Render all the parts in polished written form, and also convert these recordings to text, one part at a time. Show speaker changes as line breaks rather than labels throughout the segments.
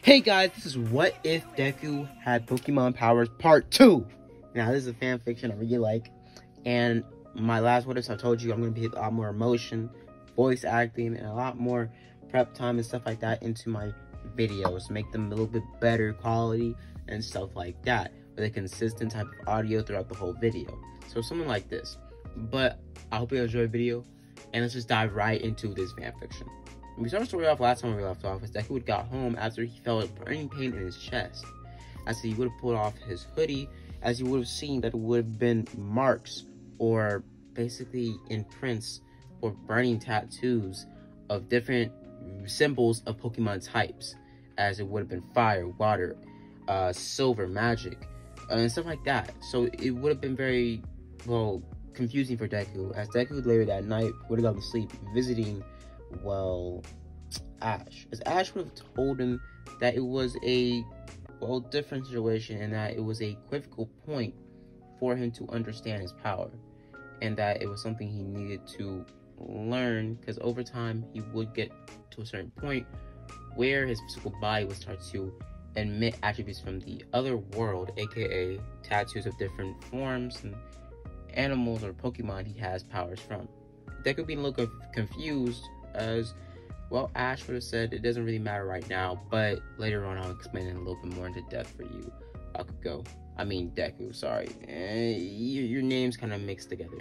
Hey guys, this is What If Deku Had Pokemon Powers Part 2. Now, this is a fan fiction I really like. And my last What Ifs, I told you I'm going to be a lot more emotion, voice acting, and a lot more prep time and stuff like that into my videos. Make them a little bit better quality and stuff like that. With a consistent type of audio throughout the whole video. So something like this. But I hope you enjoyed the video. And let's just dive right into this fan fiction. We started the story off last time we left off as Deku got home after he felt a burning pain in his chest. As he would have pulled off his hoodie, as you would have seen that it would have been marks or basically imprints or burning tattoos of different symbols of Pokemon types, as it would have been fire, water, silver, magic, and stuff like that. So it would have been very, well, confusing for Deku, as Deku later that night would have gone to sleep visiting, well, Ash. As Ash would have told him that it was a, well, different situation and that it was a critical point for him to understand his power. And that it was something he needed to learn, because over time he would get to a certain point where his physical body would start to emit attributes from the other world, aka tattoos of different forms and animals or Pokemon he has powers from. Deku being a little confused, as well, Ash would have said it doesn't really matter right now, but later on I'll explain it a little bit more into depth for you. Deku, sorry. Your names kind of mixed together.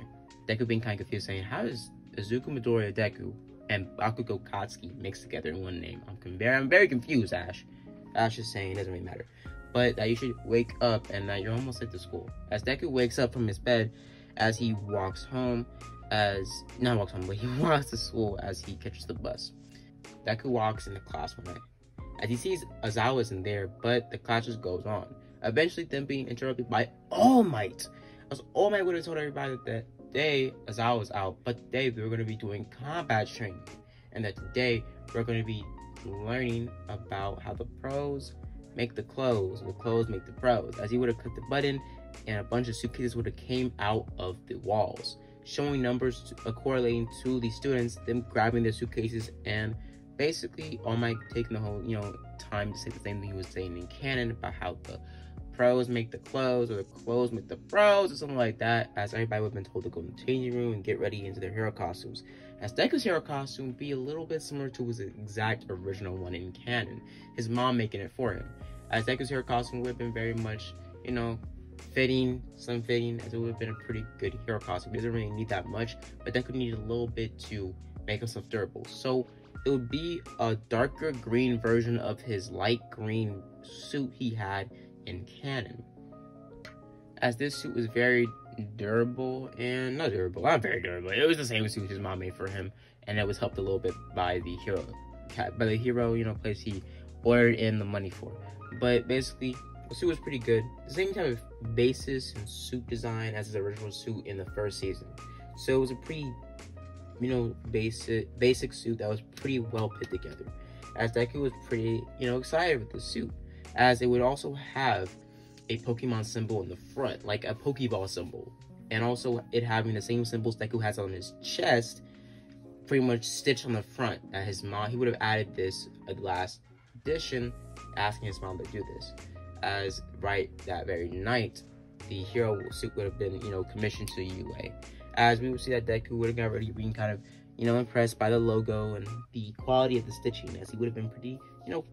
Deku being kind of confused, saying, how does Izuku Midoriya Deku and Bakugo Katsuki mixed together in one name? I'm very confused, Ash. Ash is saying it doesn't really matter, but that you should wake up and that you're almost late to school. As Deku wakes up from his bed, as he walks home, he walks to school as he catches the bus. Deku walks into class one night. As he sees Aizawa isn't there, but the class just goes on. Eventually then being interrupted by All Might. As All Might would have told everybody that today Aizawa was out, but today we were going to be doing combat training. And that today we're going to be learning about how the pros make the clothes make the pros. As he would have clicked the button and a bunch of suitcases would have came out of the walls, showing numbers correlating to the students, them grabbing their suitcases, and basically All Might taking the whole, time to say the same thing he was saying in canon about how the pros make the clothes or the clothes make the pros or something like that, as everybody would have been told to go in the changing room and get ready into their hero costumes. As Deku's hero costume would be a little bit similar to his exact original one in canon, his mom making it for him. As Deku's hero costume would have been very much, fitting, as it would have been a pretty good hero costume. He doesn't really need that much, but Deku needed a little bit to make himself durable. So it would be a darker green version of his light green suit he had in canon. As this suit was very durable, and not very durable. It was the same suit his mom made for him, and it was helped a little bit by the hero, place he ordered in the money for. But basically, the suit was pretty good. The same type of basis and suit design as his original suit in the first season. So it was a pretty, basic suit that was pretty well put together. As Deku was pretty, excited with the suit, as it would also have a Pokemon symbol in the front, like a Pokeball symbol, and also it having the same symbols Deku has on his chest, pretty much stitched on the front. At his mom, he would have added this last edition, asking his mom to do this. As right that very night, the hero suit would have been, commissioned to UA. As we would see that Deku would have already been kind of, impressed by the logo and the quality of the stitching, as he would have been pretty,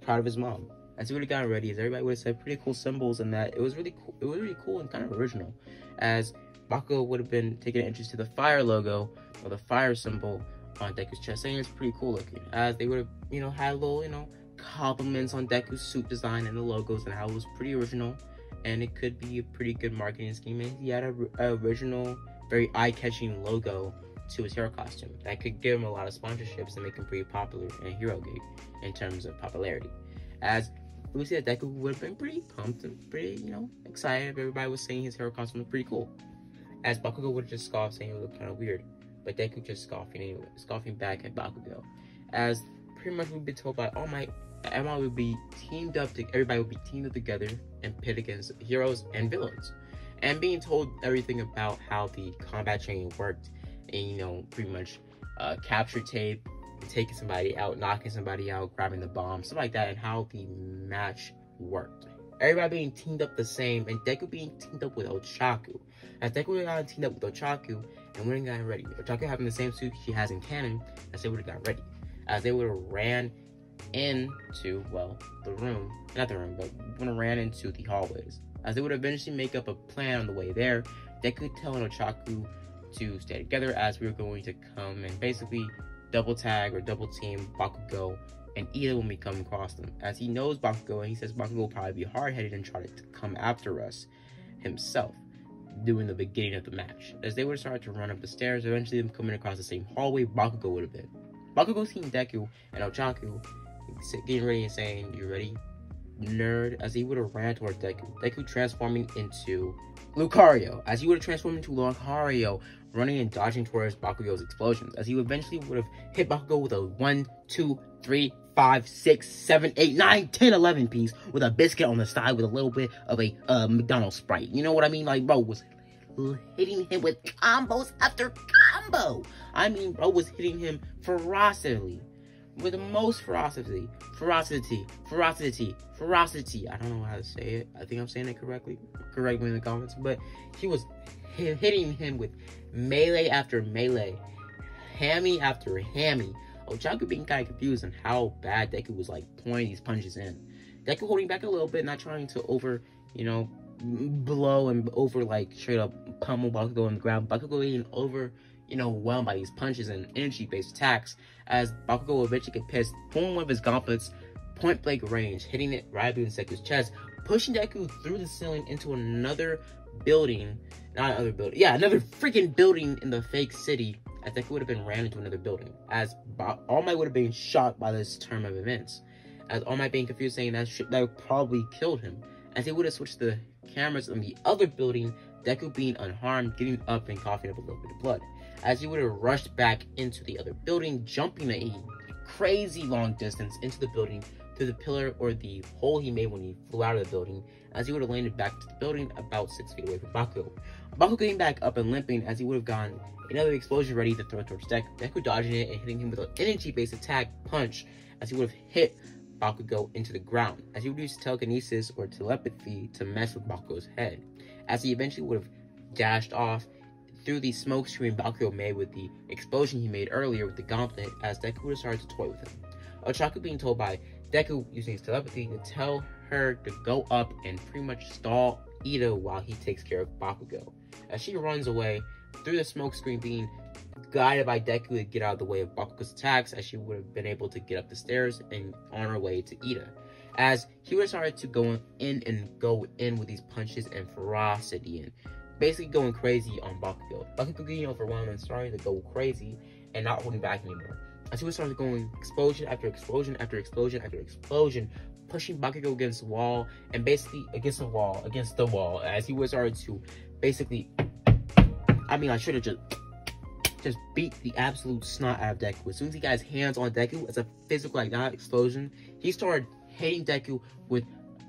proud of his mom. As he would have gotten ready, as everybody would have said pretty cool symbols, and that it was really cool. It was really cool and kind of original. As Bakugo would have been taking an interest to the fire logo or the fire symbol on Deku's chest, saying it's pretty cool looking. As they would have, had a little, compliments on Deku's suit design and the logos and how it was pretty original, and it could be a pretty good marketing scheme. And he had a original, very eye-catching logo to his hero costume that could give him a lot of sponsorships and make him pretty popular in Hero Gate in terms of popularity. As we see that Deku would have been pretty pumped and pretty, excited. Everybody was saying his hero costume was pretty cool. As Bakugo would have just scoffed, saying it looked kind of weird, but Deku just scoffing back at Bakugo. As pretty much we'd be told by All Might, everybody would be teamed up together and pit against heroes and villains, and being told everything about how the combat training worked, and pretty much capture tape taking somebody out, knocking somebody out, grabbing the bomb, stuff like that, and how the match worked. Everybody being teamed up the same, and Deku being teamed up with Ochaku. As Deku got teamed up with Ochaku, and wouldn't got ready. Ochaku having the same suit she has in canon, as they would have got ready. As they would have ran into, well, the room, not the room, but would have ran into the hallways. As they would eventually make up a plan on the way there, Deku telling Ochaku to stay together as we were going to come and basically double tag or double team Bakugo and Ida when we come across them. As he knows Bakugo, and he says Bakugo will probably be hard-headed and try to come after us himself during the beginning of the match. As they would have started to run up the stairs, eventually them coming across the same hallway Bakugo would have been. Bakugo seeing Deku and Ochaku getting ready and saying, "You ready, nerd?" As he would have ran towards Deku. Deku transforming into Lucario. As he would have transformed into Lucario, running and dodging towards Bakugo's explosions. As he eventually would have hit Bakugo with a 1, 2, 3, 5, 6, 7, 8, 9, 10, 11 piece with a biscuit on the side with a little bit of a McDonald's Sprite. You know what I mean? Like, bro was hitting him with combos after combo. I mean, bro was hitting him ferociously. With the most ferocity. I don't know how to say it. I think I'm saying it correctly. Correct me in the comments. But he was hitting him with melee after melee. Hammy after hammy. Ochaku being kind of confused on how bad Deku was, like, pointing these punches in. Deku holding back a little bit, not trying to over, you know, blow and over, like, straight up pummel Bakugo on the ground. Bakugo being over, you know, whelmed by these punches and energy-based attacks, as Bakugo eventually get pissed, pulling one of his gauntlets, point-blank range, hitting it right between Deku's chest, pushing Deku through the ceiling into another building, another freaking building in the fake city, as Deku would have been ran into another building, as All Might would have been shot by this turn of events, as All Might being confused, saying that probably killed him, as he would have switched the cameras in the other building, Deku being unharmed, getting up and coughing up a little bit of blood, as he would have rushed back into the other building, jumping a crazy long distance into the building through the pillar or the hole he made when he flew out of the building, as he would have landed back to the building about 6 feet away from Bakugo. Bakugo getting back up and limping, as he would have gotten another explosion ready to throw towards Deku. Deku dodging it and hitting him with an energy-based attack punch, as he would have hit Bakugo into the ground, as he would use telekinesis or telepathy to mess with Bakugo's head, as he eventually would have dashed off through the smoke screen Bakugo made with the explosion he made earlier with the gauntlet, as Deku would have started to toy with him. Ochaku being told by Deku using his telepathy to tell her to go up and pretty much stall Ida while he takes care of Bakugo, as she runs away through the smoke screen, being guided by Deku to get out of the way of Bakugo's attacks, as she would have been able to get up the stairs and on her way to Ida, as he would have started to go in with these punches and ferocity and basically going crazy on Bakugo. Bakugo getting overwhelmed and starting to go crazy and not holding back anymore, as he would start going explosion after explosion after explosion after explosion, pushing Bakugo against the wall and basically against the wall, as he would start to basically, I should have just beat the absolute snot out of Deku. As soon as he got his hands on Deku, as a physical, like, not explosion, he started hitting Deku with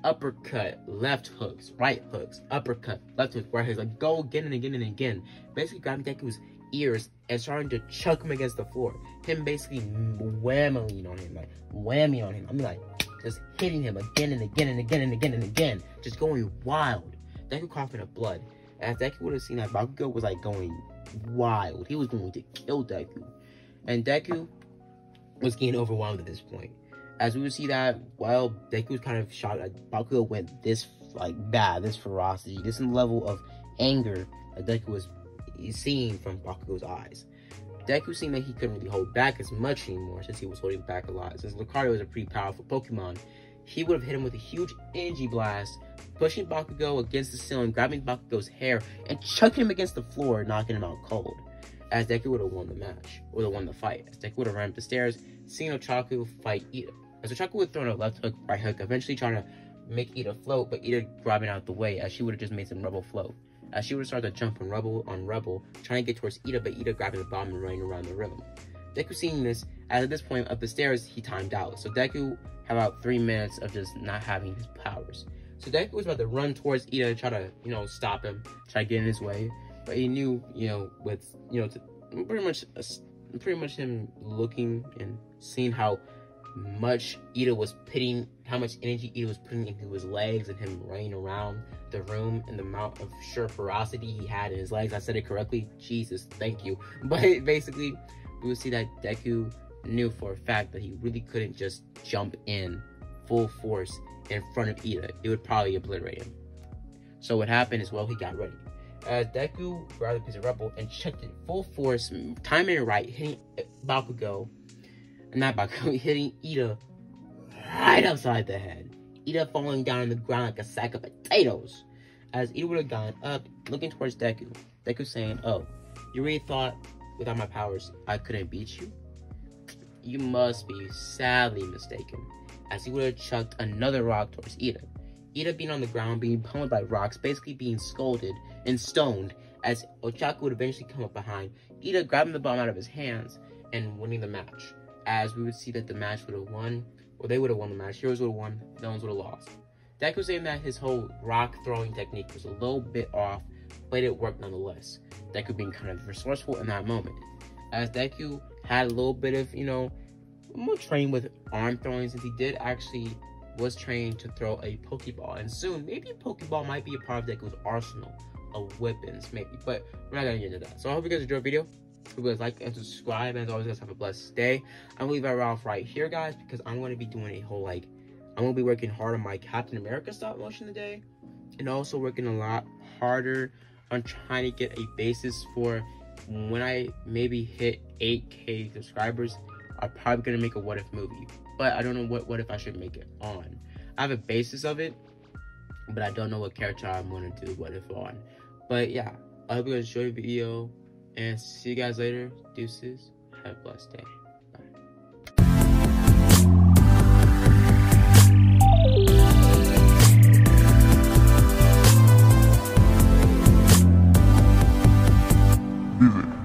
uppercut, left hooks, right hooks, uppercut, left hooks, right hooks, like, go again and again and again, basically grabbing Deku's ears and starting to chuck him against the floor. Him basically whamming on him. I mean, like, just hitting him again and again and again and again and again, just going wild. Deku coughing up blood. As Deku would have seen that Bakugo was, like, going wild. He was going to kill Deku. And Deku was getting overwhelmed at this point. As we would see that, well, Deku was kind of shocked that Bakugo went this, like, bad, this ferocity, this level of anger that Deku was seeing from Bakugo's eyes. Deku seemed like he couldn't really hold back as much anymore since he was holding back a lot. Since Lucario is a pretty powerful Pokemon, he would have hit him with a huge energy blast, pushing Bakugo against the ceiling, grabbing Bakugo's hair, and chucking him against the floor, knocking him out cold. As Deku would have won the match, or won the fight. As Deku would have ran up the stairs, seeing Ochaku fight Ida. As Ochaku would throw a left hook, right hook, eventually trying to make Ida float, but Ida grabbing out the way, as she would have just made some rubble float. As she would have started to jump on rubble, trying to get towards Ida, but Ida grabbing the bomb and running around the room. Deku seeing this, as at this point up the stairs, he timed out. So Deku had about 3 minutes of just not having his powers. So Deku was about to run towards Ida to try to, stop him, try to get in his way. But he knew, with, to pretty much pretty much him looking and seeing how much Ida was putting, how much energy Ida was putting into his legs, and him running around the room, and the amount of sheer ferocity he had in his legs. I said it correctly. Jesus, thank you. But basically, we would see that Deku knew for a fact that he really couldn't just jump in full force in front of Ida. It would probably obliterate him. So what happened is, well, he got ready. Deku grabbed a piece of rubble and checked it full force, timing it right, hitting hitting Ida right upside the head. Ida falling down on the ground like a sack of potatoes. As Ida would have gone up, looking towards Deku, Deku saying, "Oh, you really thought without my powers I couldn't beat you? You must be sadly mistaken." As he would have chucked another rock towards Ida. Ida being on the ground, being pummeled by rocks, basically being scolded and stoned, as Ochako would eventually come up behind, Ida grabbing the bomb out of his hands and winning the match. As we would see that the match would have won, or they would have won the match, heroes would have won, villains would have lost. Deku saying that his whole rock throwing technique was a little bit off, but it worked nonetheless. Deku being kind of resourceful in that moment. As Deku had a little bit of, more trained with arm throwing, since he did actually was trained to throw a Pokeball, and soon maybe a Pokeball might be a part of Deku's arsenal of weapons, maybe, but we're not gonna get into that. So I hope you guys enjoyed the video. Hope you guys like and subscribe, and as always, guys, have a blessed day. I'm gonna leave that off right here, guys, because I'm gonna be doing a whole I'm gonna be working hard on my Captain America stop motion today, and also working a lot harder on trying to get a basis for when I maybe hit 8K subscribers. I'm probably gonna make a What If movie, but I don't know what if I should make it on. I have a basis of it, but I don't know what character I'm gonna do What If on. But yeah, I hope you guys enjoyed the video, and see you guys later. Deuces. Have a blessed day. Bye.